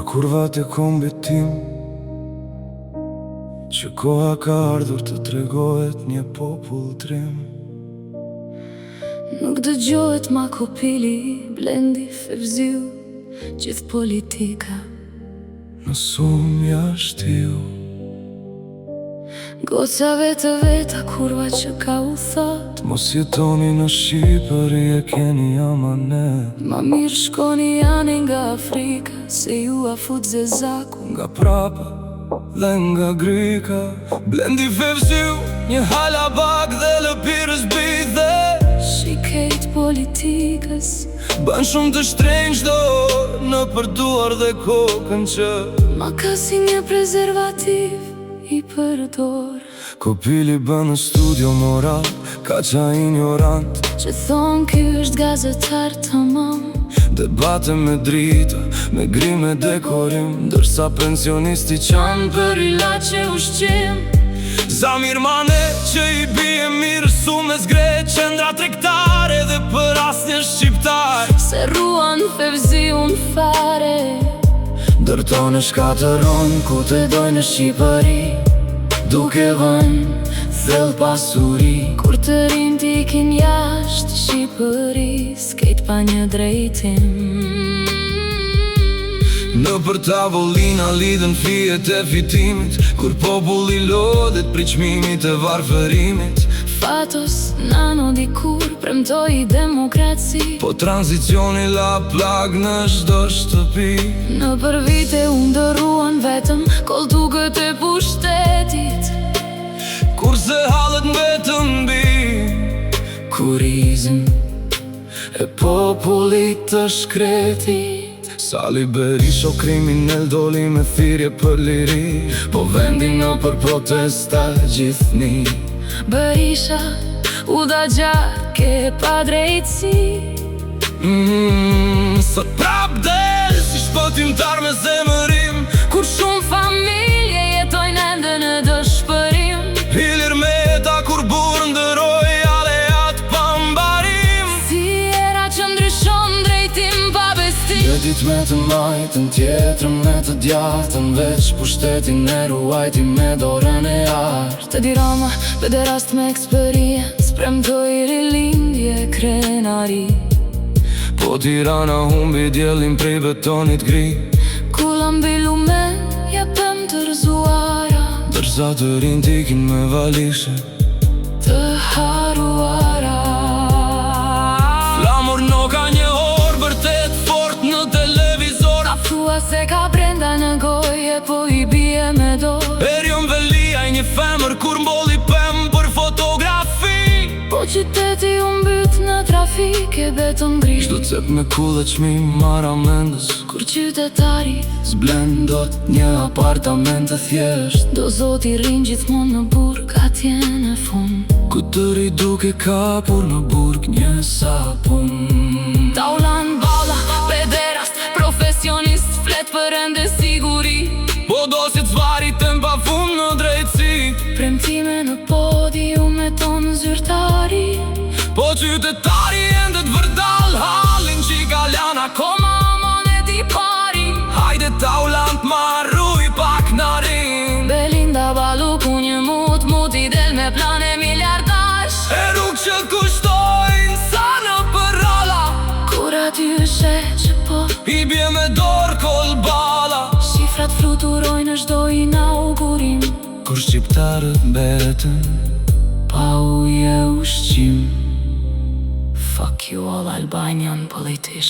kurvat e kombit tim, që koha ka ardhur të tregohet një popull trim. Nuk dëgjohet ma kopili, Blendi, Fevziu, gjithë politika në sum jashtë ju. Gocave të veta, kurva që ka u thot, mos jetoni në Shqipëri, e keni amanet. ma mirë shkoni janë nga Afrika, se ju a fut zezaku nga prapa dhe nga grika. Blendi, Fevziu, një halabak dhe lëpirës bidhe, shikejt politikës, ban shumë të shtrenjtë do në përduar dhe kokën që ma ka si një prezervativ i përdor. Kopili bën në studio moral, ka qa ignorant, Që thonë ky është gazetar të mam, debate me drita, me grime dekorim, ndërsa pensionisti qanë për ilaçe ushqim. Zamir Mane që i bie mirë su me zgre qendra tregtare dhe për asnjë shqiptar, Se ruan Fevziun fare, dërton e shkateron ku të dojnë në Shqipëri, duke vënë thell pasuri. kur të rinë t'ikin jashtë Shqipëris, kejt pa një drejtim. Në për tavolina lidhen fijet e fitimit, kur populli lodhet pri çmimit e varfërimit. Fatos nano dikur premtoi demokraci, Po tranzicioni la plag në çdo shtëpi. në për vite u ndërruan vetëm koltukët e pushtetit, Kurse hallet mbetën mbi kurizëm e popullit të shkretit. Sali Berisha kriminal doli me thirrje për liri, po vendi në për protesta gjithni. Berisha u da gjake pa drejtësi, Sot prap del si shpëtimtar me zemërim, kur shumë familje jetojnë ende në dëshpërim. Ilir Meta kur burë ndëroj aleat pa mbarim. Si era që ndryshon drejtim pa bestim, Jedit me të majtën, tjetrën me të djatën, veç pushtetin e ruajti me dorën e artë. Të di Roma, pederast me eksperiencë, premtoj rilindje krenari. Po Tirana humbi djelin prej betonit gri, Kula mbi lumen, jepem të rëzuara, dërsa të rinë t'ikin me valishe të haruara. Flamur no ka një orë vërtet fort në televizor, Ta thua se ka brenda në goje, po i bie me dorë. Erion Velia i një femër kur mboli pem për fotografi. Po qyteti u mbyt në trafik e beton gri, Çdo cep me kulla çmim mara mendës, kur qytetari s'blen dot një apartament të thjesht, do zoti rrin gjithmonë në burg atje në fund. ku tëri duke kapur në burg një sapun. Taulan balla, pederast, profesionist, flet për ende siguri, Po dosit zvaritën pa fund në drejtësi, premtime në podium me tonë zyrtari. po qytetari ende të vërdal halin që i kaljan akoma Moneti pari, hajde taulant marruj pak narin. Belinda Baluku një mut i del me plane miliardash, E rrug që kushtojnë sa në përrala, kur aty she që po i bje me dorë kol bala. shifrat fluturojnë në çdo inaugurim, Kur shqiptarët mbetën pa uje ushqim. Fuck you all Albanian politicians.